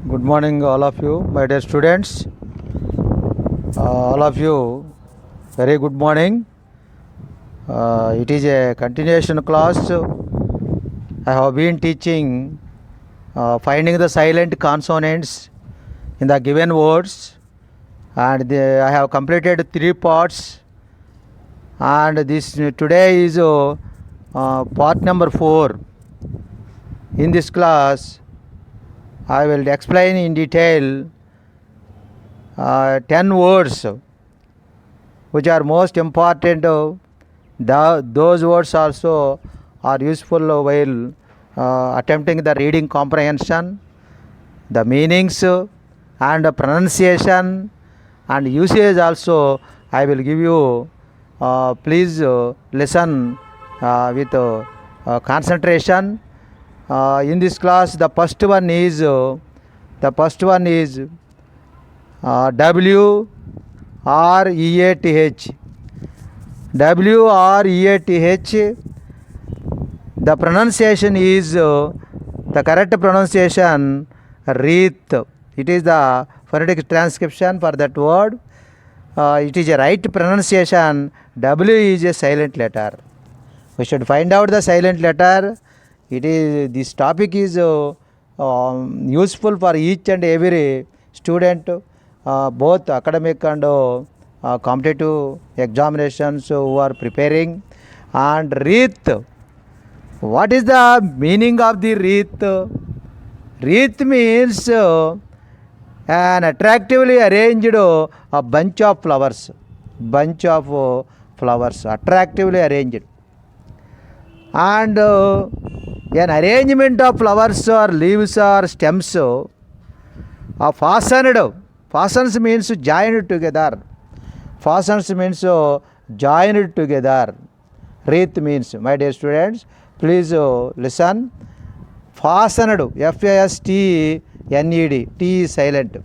Good morning, all of you, my dear students. All of you, very good morning. It is a continuation class. I have been teaching finding the silent consonants in the given words, and I have completed 3 parts. And this today is part number 4. In this class, I will explain in detail 10 words which are most important. Those words also are useful while attempting the reading comprehension, the meanings and the pronunciation and usage also I will give you. Please listen with concentration. In this class, the first one is W R E A T H. W R E A T H. The pronunciation is the correct pronunciation wreath. It is the phonetic transcription for that word. It is a right pronunciation. W is a silent letter. We should find out the silent letter. This topic is useful for each and every student, both academic and competitive examinations who are preparing. And wreath. What is the meaning of the wreath? Wreath means an attractively arranged bunch of flowers. Attractively arranged. And an arrangement of flowers or leaves or stems are fastened. Fastens means joined together. Wreath means, my dear students, please listen. Fastened, F-A-S-T-N-E-D, T is silent.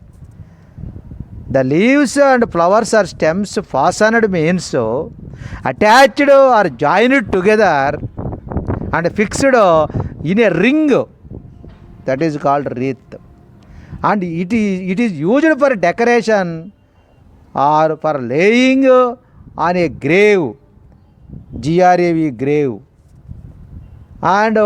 The leaves and flowers or stems fastened means attached or joined together and fixed in a ring, that is called wreath. And it is used for decoration or for laying on a grave, grave, grave. And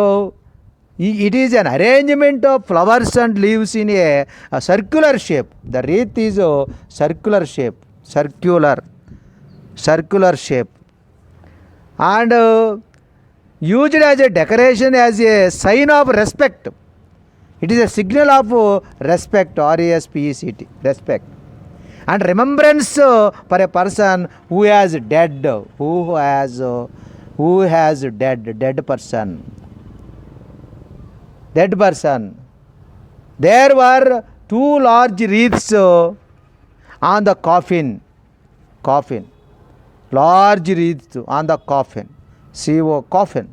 it is an arrangement of flowers and leaves in a circular shape. The wreath is a circular shape, and used as a decoration, as a sign of respect. It is a signal of respect, R-E-S-P-E-C-T, respect. And remembrance for a person who has dead, dead person. There were 2 large wreaths on the coffin. Large wreaths on the coffin. Coffin.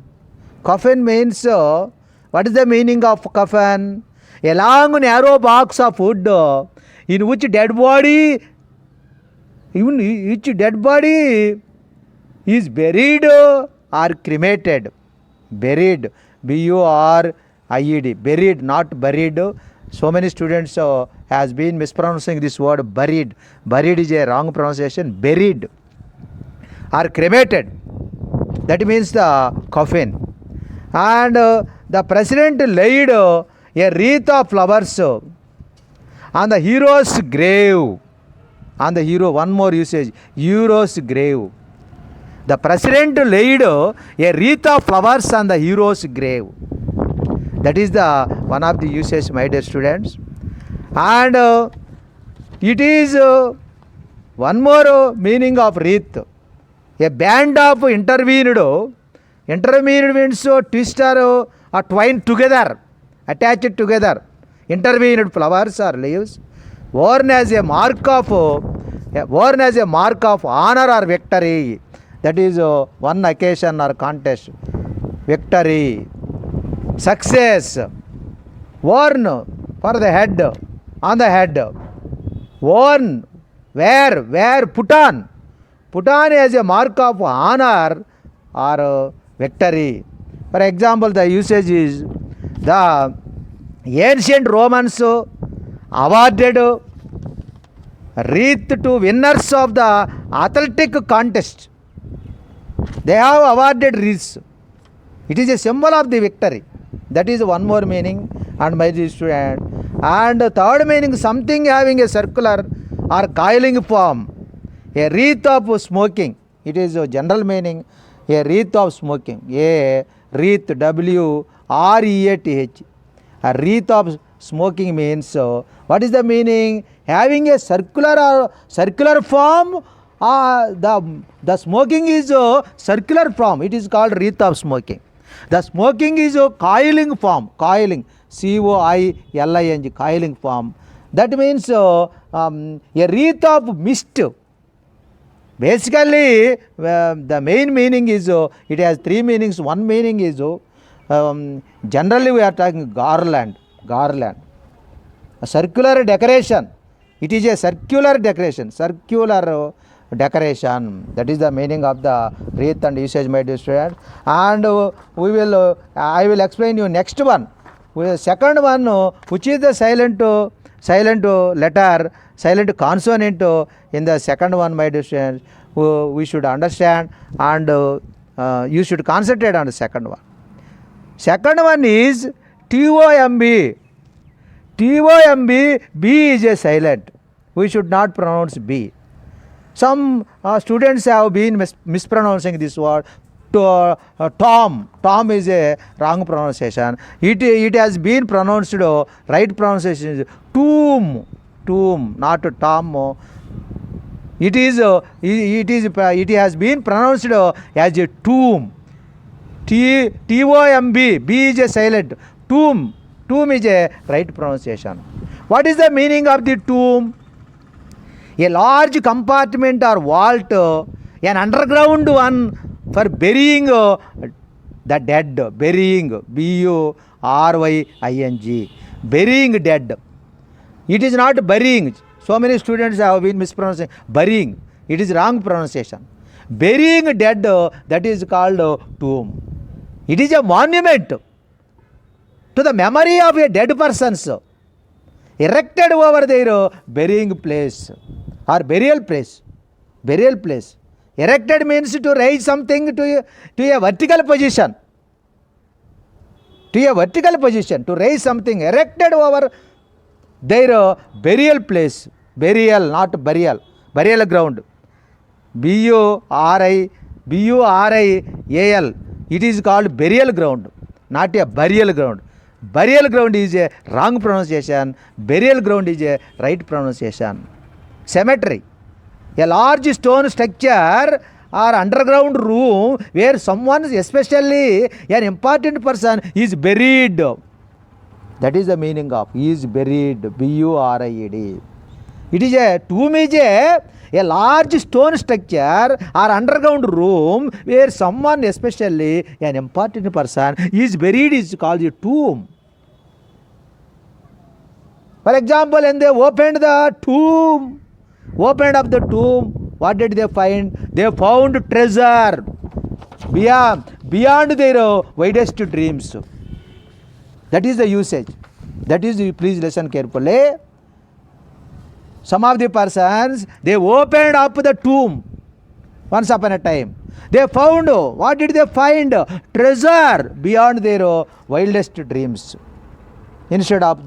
Coffin means, what is the meaning of coffin? A long narrow box of wood in which dead body is buried or cremated. Buried, B-U-R-I-E-D, buried, not buried. So many students has been mispronouncing this word buried. Buried is a wrong pronunciation. Buried or cremated. That means the coffin. And the president laid a wreath of flowers on the hero's grave. One more usage, hero's grave. The president laid a wreath of flowers on the hero's grave. That is the one of the usages, my dear students. And it is one more meaning of wreath. A band of intervened means twisted or twined together, attached together. Intervened flowers or leaves, worn as a mark of honor or victory. That is one occasion or contest. Victory, success. Worn for the head, on the head. Worn, wear, put on as a mark of honor or victory. For example, the usage is the ancient Romans awarded wreath to winners of the athletic contest. They have awarded wreaths. It is a symbol of the victory. That is one more meaning, and my dear student. And third meaning, something having a circular or coiling form. A wreath of smoking. It is a general meaning. A wreath of smoking. A wreath, W-R-E-A-T-H. A wreath of smoking means, what is the meaning? Having a circular form. The smoking is a circular form. It is called wreath of smoking. The smoking is a coiling form. Coiling, C-O-I-L-I-N-G, coiling form. That means a wreath of mist. Basically, the main meaning is, it has three meanings. One meaning is, generally we are talking garland. A circular decoration. It is a circular decoration. That is the meaning of the wreath and usage, my dear student. And I will explain you next one. Second one, which is the silent letter, silent consonant in the second one, my dear students. We should understand, and you should concentrate on the second one. Second one is T-O-M-B. T-O-M-B, B is a silent. We should not pronounce B. Some students have been mispronouncing this word. Tom is a wrong pronunciation. It has been pronounced, right pronunciation is tomb, not Tom. It has been pronounced as a tomb. T-O-M-B, B is a silent. Tomb is a right pronunciation. What is the meaning of the tomb? A large compartment or vault, an underground one for burying the dead. Burying, B-U-R-Y-I-N-G. Burying dead. It is not burying. So many students have been mispronouncing burying. It is wrong pronunciation. Burying dead, that is called tomb. It is a monument to the memory of a dead persons, erected over their burying place or burial place. Erected means to raise something to a vertical position. To raise something erected over their burial place. Burial, not burial. Burial ground. B-U-R-I-A-L. It is called burial ground, not a burial ground. Burial ground is a wrong pronunciation. Burial ground is a right pronunciation. Cemetery. A large stone structure or underground room where someone, especially an important person, is buried. That is the meaning of is buried. B-U-R-I-E-D. It is a tomb is a large stone structure or underground room where someone, especially an important person, is buried, is called a tomb. For example, when they opened up the tomb, what did they find? They found treasure beyond their widest dreams. That is the usage. That is, please listen carefully. Some of the persons, they opened up the tomb once upon a time. They found, what did they find? Treasure beyond their wildest dreams. Instead of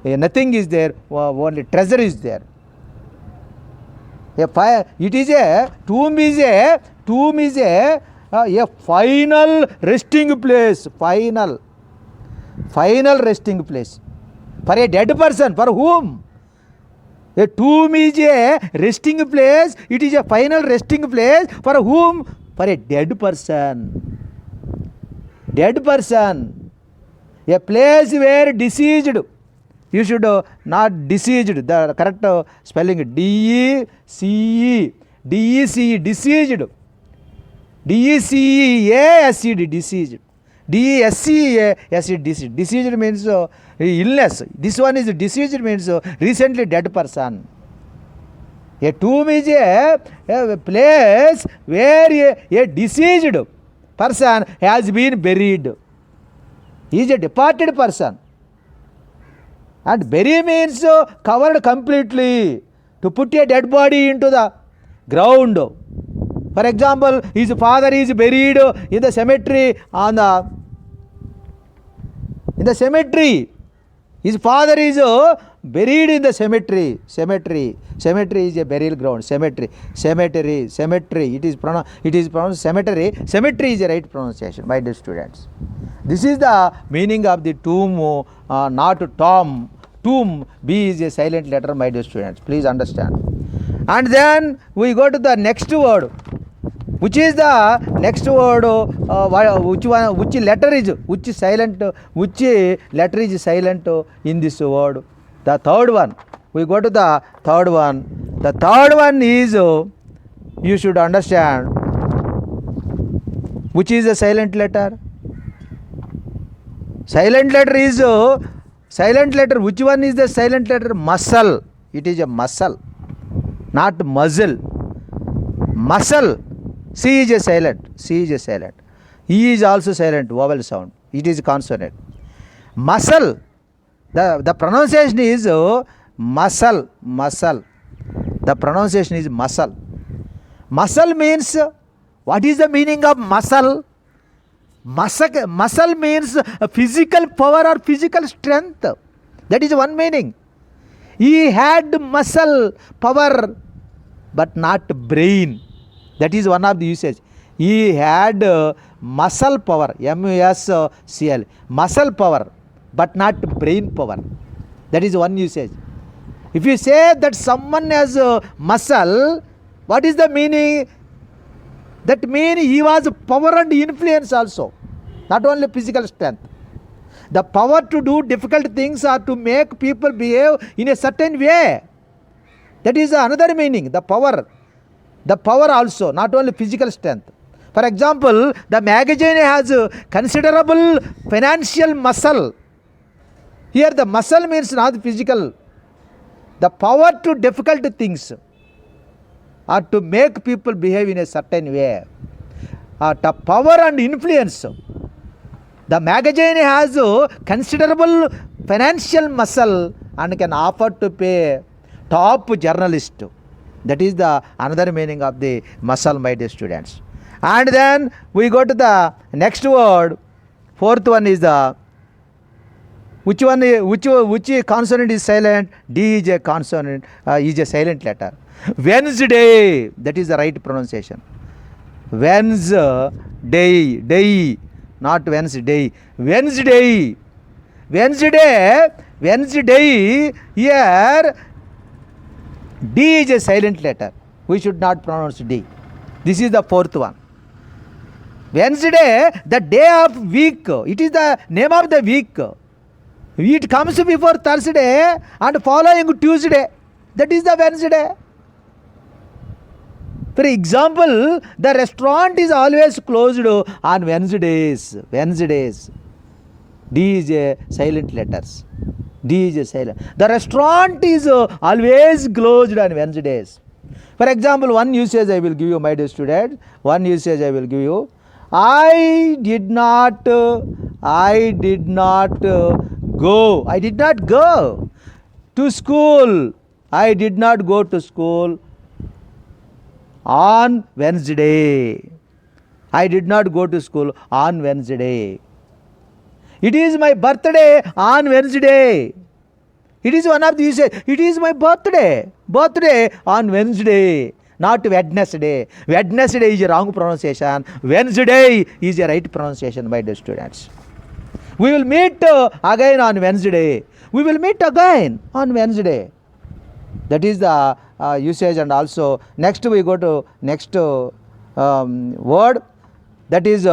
nothing is there, only treasure is there. It is a tomb is a final resting place. Final resting place for a dead person. For whom? A tomb is a resting place. It is a final resting place for whom? For a dead person. Dead person. A place where deceased. You should not deceased. The correct spelling D-E-C-E. D-E-C-E. Deceased. D-E-C-E-A-S-E-D. Deceased. D-E-S-C-E-A-S-E-D. Deceased. Deceased means illness. This one is deceased means recently dead person. A tomb is a place where a deceased person has been buried. He is a departed person. And bury means covered completely, to put a dead body into the ground. For example, his father is buried in the cemetery in the cemetery. His father is buried in the cemetery. Cemetery is a burial ground. Cemetery. It is pronounced cemetery. Cemetery is a right pronunciation, my dear students. This is the meaning of the tomb, not tomb. Tomb, B is a silent letter, my dear students. Please understand. And then we go to the next word. Which is the next word? Which letter is silent in this word? The third one. We go to the third one. The third one is, you should understand, which is a silent letter. Silent letter is silent letter. Which one is the silent letter? Muscle. It is a muscle, not muzzle. Muscle. C is a silent. E is also silent, vowel sound. It is consonant. Muscle. The pronunciation is muscle. The pronunciation is muscle. Muscle means, what is the meaning of muscle? Muscle means physical power or physical strength. That is one meaning. He had muscle power, but not brain. That is one of the usage. He had muscle power, muscle, muscle power, but not brain power. That is one usage. If you say that someone has muscle, what is the meaning? That means he was power and influence also, not only physical strength. The power to do difficult things or to make people behave in a certain way. That is another meaning, the power. The power also, not only physical strength. For example, the magazine has considerable financial muscle. Here the muscle means not physical. The power to difficult things or to make people behave in a certain way. The power and influence. The magazine has considerable financial muscle and can afford to pay top journalist. That is the another meaning of the muscle, my dear students. And then we go to the next word. Fourth one is the, which consonant is silent? D is a consonant, is a silent letter. Wednesday, that is the right pronunciation. Wednesday, not Wednesday. Wednesday. Here D is a silent letter. We should not pronounce D. This is the fourth one. Wednesday, the day of week. It is the name of the week. It comes before Thursday and following Tuesday. That is the Wednesday. For example, the restaurant is always closed on Wednesdays. D is a silent letters. D is a silent. The restaurant is always closed on Wednesdays. For example, one usage I will give you, my dear students. I did not go to school. I did not go to school on Wednesday. I did not go to school on Wednesday. It is my birthday on Wednesday. It is one of the usages. It is my birthday. Birthday on Wednesday, not Wednesday. Wednesday is a wrong pronunciation. Wednesday is a right pronunciation, my dear students. We will meet again on Wednesday. That is the usage. And also next we go to next word. That is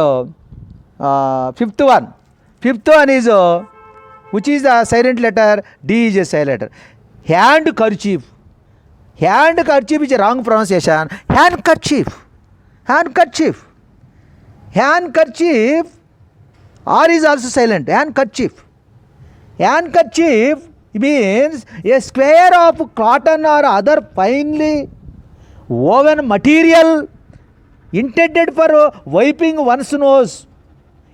fifth one. Fifth one is which is the silent letter? D is a silent letter. Handkerchief. Handkerchief is a wrong pronunciation. Handkerchief. R is also silent. Handkerchief means a square of cotton or other finely woven material intended for wiping one's nose.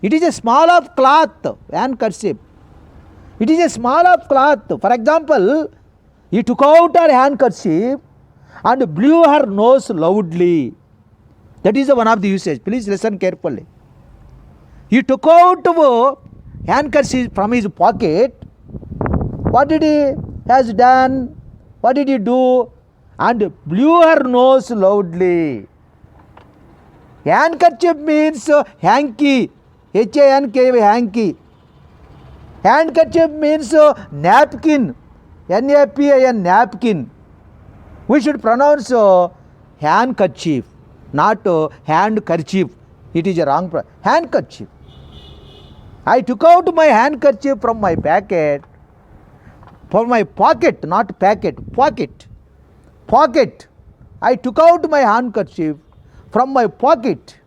It is a small of cloth, handkerchief. It is a small of cloth. For example, he took out her handkerchief and blew her nose loudly. That is the one of the usage. Please listen carefully. He took out a handkerchief from his pocket. What did he has done? What did he do? And blew her nose loudly. Handkerchief means hanky. H-A-N-K, hanky. Handkerchief means napkin. N-A-P-I-N, napkin. We should pronounce handkerchief, not handkerchief. It is a wrong handkerchief. I took out my handkerchief from my pocket. For my pocket, not packet, pocket. Pocket. I took out my handkerchief from my pocket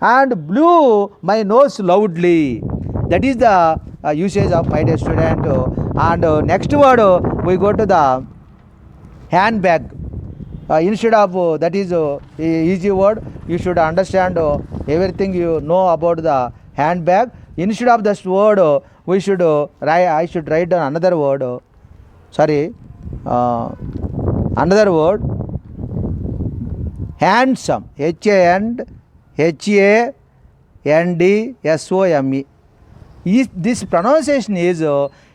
and blew my nose loudly. That is the usage of my dear student. And next word we go to the handbag. Instead of that is easy word, you should understand everything you know about the handbag. Instead of this word, we should write. I should write down another word. Another word. Handsome. H-A-N-D-S-O-M-E. This pronunciation is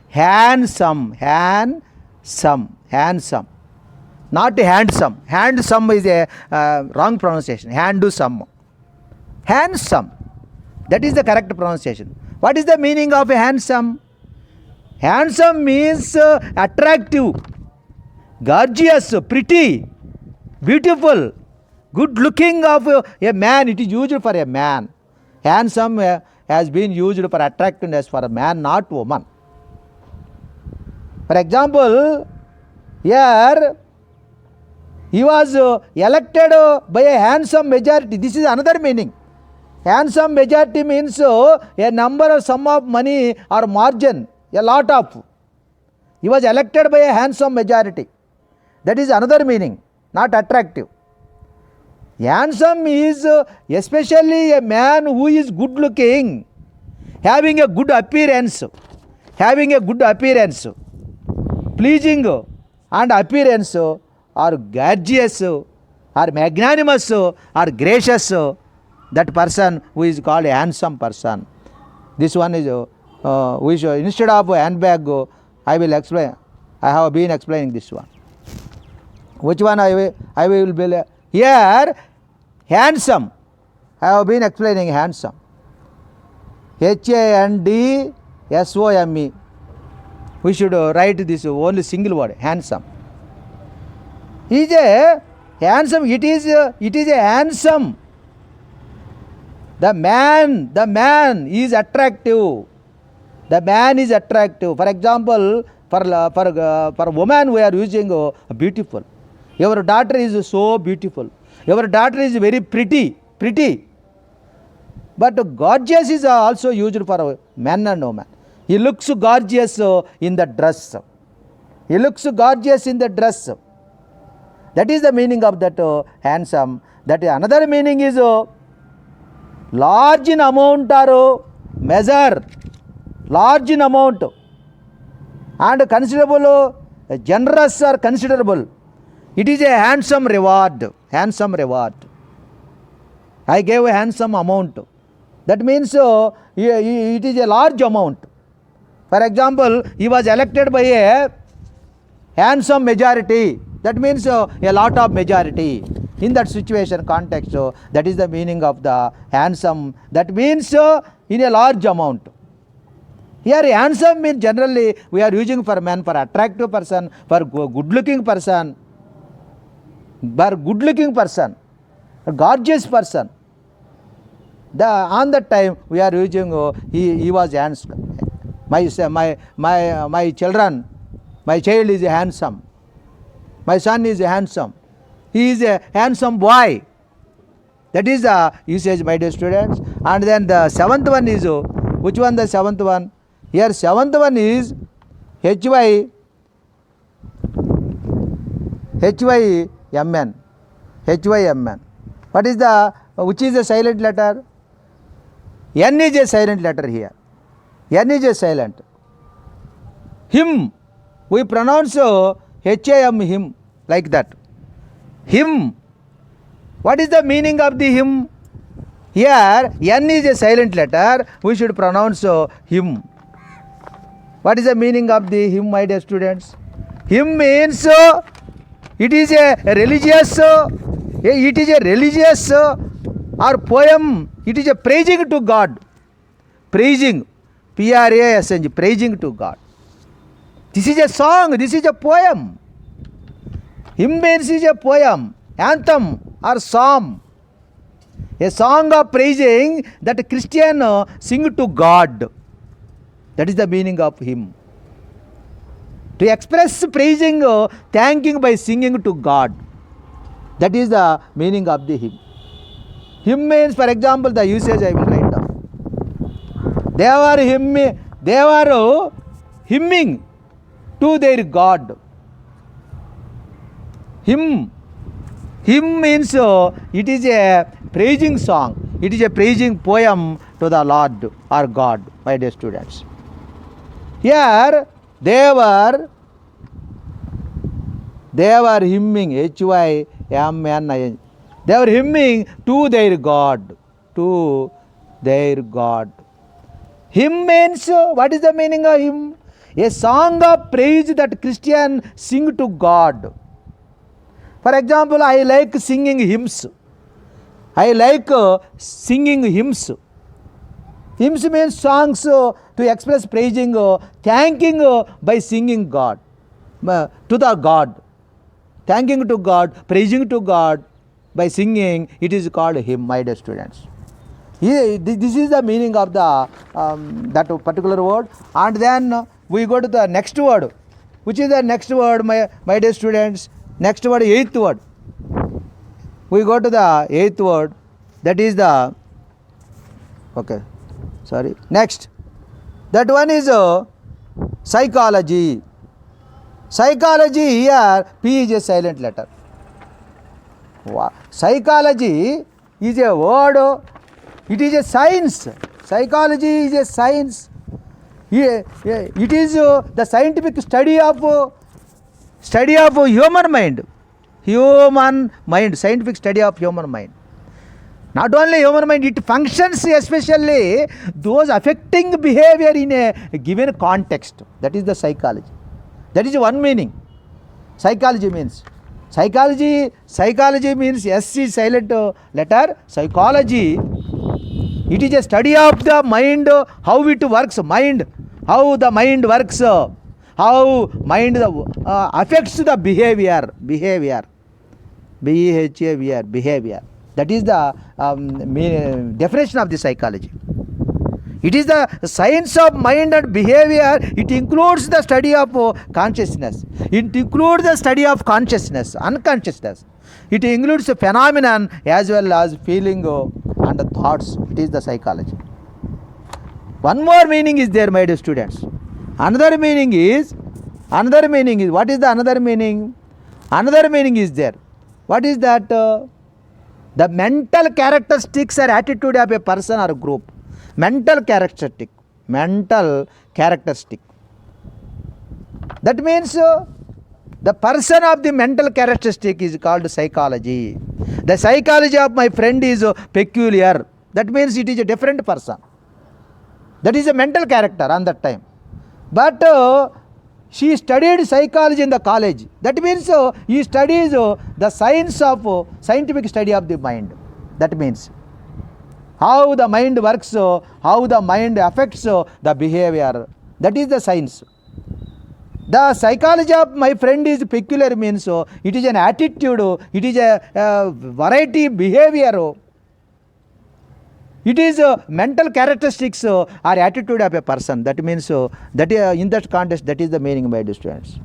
handsome. Handsome. Not handsome. Handsome is a wrong pronunciation. Handsome. Handsome. That is the correct pronunciation. What is the meaning of handsome? Handsome means attractive, gorgeous, pretty, beautiful, good looking of a man. It is used for a man. Handsome has been used for attractiveness for a man, not woman. For example, here he was elected by a handsome majority. This is another meaning. Handsome majority means a number or sum of money or margin, a lot of. He was elected by a handsome majority. That is another meaning, not attractive. Handsome is especially a man who is good looking, having a good appearance, pleasing and appearance, or gorgeous, or magnanimous, or gracious. That person who is called a handsome person. This one is we should, instead of handbag, I will explain. I have been explaining this one. Which one I will be here? Handsome. I have been explaining handsome. H-A-N-D-S-O-M-E. We should write this only single word, handsome. Is a handsome. It is a handsome. The man is attractive. The man is attractive. For example, for woman we are using beautiful. Your daughter is so beautiful. Your daughter is very pretty. But gorgeous is also used for man and woman. He looks gorgeous in the dress. That is the meaning of that handsome. That another meaning is large in amount or measure. Large in amount and considerable, generous or considerable. It is a handsome reward. I gave a handsome amount. That means it is a large amount. For example, he was elected by a handsome majority. That means a lot of majority. In that situation context, that is the meaning of the handsome. That means in a large amount. Here handsome means generally we are using for man, for attractive person, for good looking person, a gorgeous person. On that time we are using he was handsome. My children, my child is handsome. My son is handsome. He is a handsome boy. That is the usage, my dear students. And then the seventh one is, which one the seventh one? Here seventh one is H-Y-M-N. What is which is the silent letter? N is a silent letter here. N is a silent. Him. We pronounce H-A-M, him, like that. Him. What is the meaning of the him? Here, N is a silent letter. We should pronounce him. What is the meaning of the hymn, my dear students? Hymn means it is a religious or poem. It is a praising to God. Praising, P-R-A-S-N-G, praising to God. This is a song. This is a poem. Hymn means is a poem, anthem or psalm. A song of praising that Christian sing to God. That is the meaning of hymn. To express praising, thanking by singing to God. That is the meaning of the hymn. Hymn means, for example, the usage I will write down. They were hymning to their God. Hymn means it is a praising song. It is a praising poem to the Lord or God, my dear students. Here they were hymning, H-Y-M-N-I-N. They were hymning to their God. To their God. Hymn means, what is the meaning of hymn? A song of praise that Christian sing to God. For example, I like singing hymns. I like singing hymns. Hymns means songs to express praising, thanking by singing God. To the God. Thanking to God, praising to God by singing, it is called hymn, my dear students. This is the meaning of the that particular word. And then we go to the next word. Which is the next word, my dear students? Next word, eighth word. We go to the eighth word. That is the, next. That one is psychology. Psychology, here P is a silent letter. Psychology is a word. It is a science. Psychology is a science. It is the scientific study of human mind. Scientific study of human mind. Not only human mind, it functions especially those affecting behavior in a given context. That is the psychology. That is one meaning. Psychology means. Psychology means S is silent letter. Psychology. It is a study of the mind, how it works, how the mind works, how mind affects the behavior. B-E-H-A-V-R, behavior. That is the definition of the psychology. It is the science of mind and behavior. It includes the study of consciousness. It includes the study of consciousness, unconsciousness. It includes a phenomenon as well as feeling and thoughts. It is the psychology. One more meaning is there, my dear students. Another meaning is, what is the another meaning? Another meaning is there. What is that? The mental characteristics or attitude of a person or group. Mental characteristic. That means the person of the mental characteristic is called psychology. The psychology of my friend is peculiar. That means it is a different person. That is a mental character on that time. But she studied psychology in the college. That means he studies the science of scientific study of the mind. That means how the mind works, how the mind affects the behavior. That is the science. The psychology of my friend is peculiar means it is an attitude, it is a variety behavior. It is mental characteristics or attitude of a person. That means that in that context, that is the meaning, my dear students.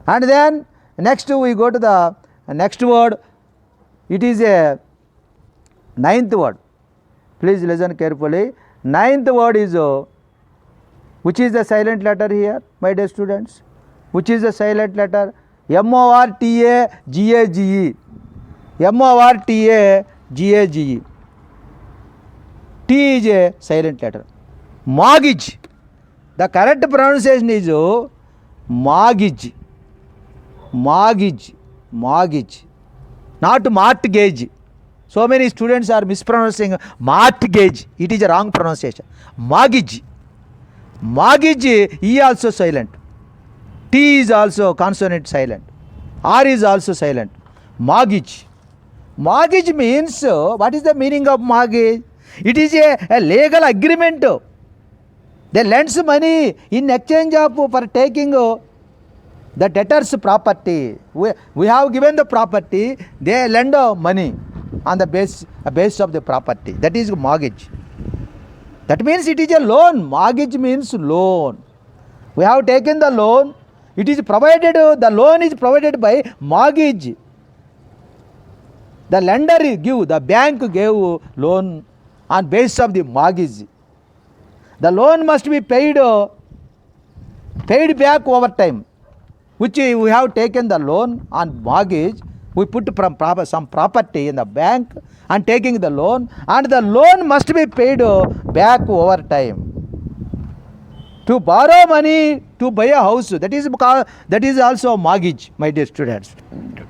And then next we go to the next word. It is a ninth word. Please listen carefully. Ninth word is which is the silent letter here, my dear students? Which is the silent letter? M-O-R-T-A-G-A-G-E. M-O-R-T-A-G-A-G-E. T is a silent letter. Mortgage. The correct pronunciation is mortgage, not mortgage. So many students are mispronouncing mortgage. It is a wrong pronunciation. Mortgage, E also silent. T is also consonant silent. R is also silent. Mortgage means, what is the meaning of mortgage? It is a legal agreement. They lends money in exchange of for taking the debtor's property. We have given the property, they lend money on the base of the property. That is mortgage. That means it is a loan. Mortgage means loan. We have taken the loan. It is provided, the loan is provided by mortgage. The lender give, the bank gave loan on basis of the mortgage. The loan must be paid back over time, which we have taken the loan on mortgage. We put some property in the bank and taking the loan, and the loan must be paid back over time. To borrow money to buy a house, that is also mortgage, my dear students.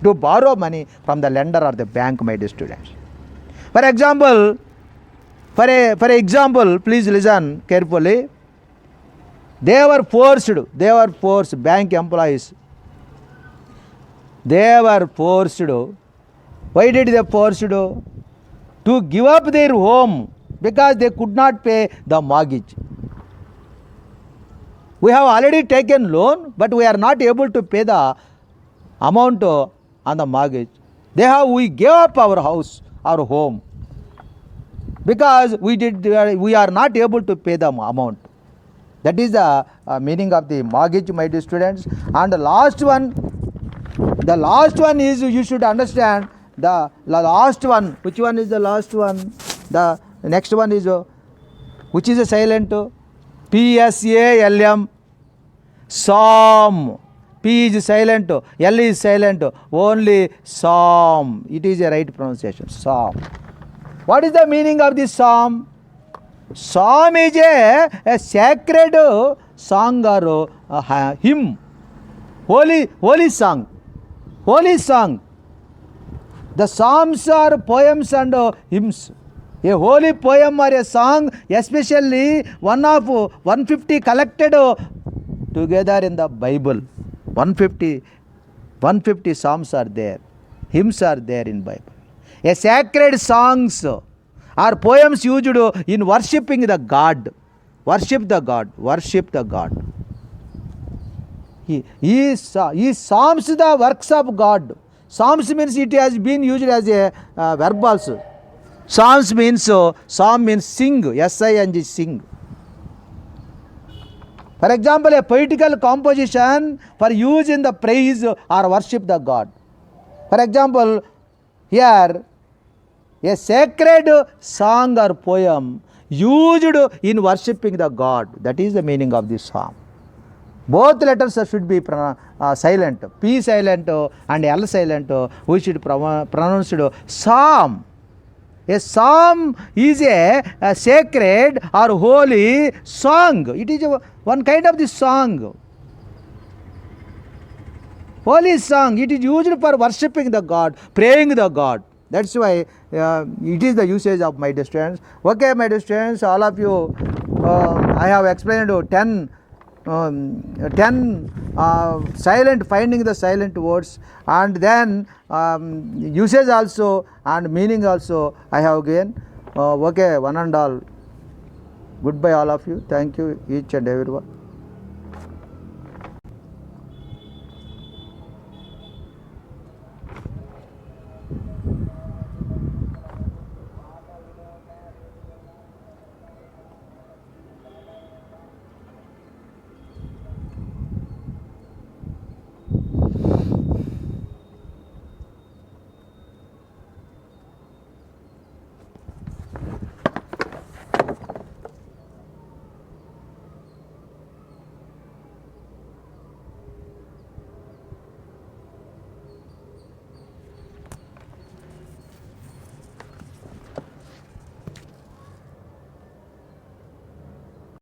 To borrow money from the lender or the bank, my dear students. For example, please listen carefully. They were forced, bank employees. They were forced. Why did they forced? To give up their home because they could not pay the mortgage. We have already taken loan, but we are not able to pay the amount on the mortgage. We gave up our house, our home, because we are not able to pay the amount. That is the meaning of the mortgage, my dear students. And the last one is, you should understand the last one. Which one is the last one? The next one is, which is a silent? PSALM, psalm. P is silent, L is silent, only psalm. It is a right pronunciation, psalm. What is the meaning of this psalm? Psalm is a sacred song or hymn, holy song. The psalms are poems and hymns. A holy poem or a song, especially one of 150 collected together in the Bible. 150 psalms are there. Hymns are there in Bible. A sacred songs or poems used in worshipping the God. Worship the God. He psalms the works of God. Psalms means it has been used as a verb also. Psalms means psalm means sing, S-I-N-G, sing. For example, a poetical composition for use in the praise or worship the God. For example, here a sacred song or poem used in worshipping the God. That is the meaning of this psalm. Both letters should be silent. P silent and L silent. We should pronounce psalm. A psalm is a sacred or holy song. It is one kind of the song. Holy song. It is used for worshipping the God, praying the God. That's why it is the usage of my dear students. Okay, my dear students, all of you, I have explained 10 silent, finding the silent words, and then usage also and meaning also I have given. Okay, one and all. Goodbye all of you. Thank you each and everyone.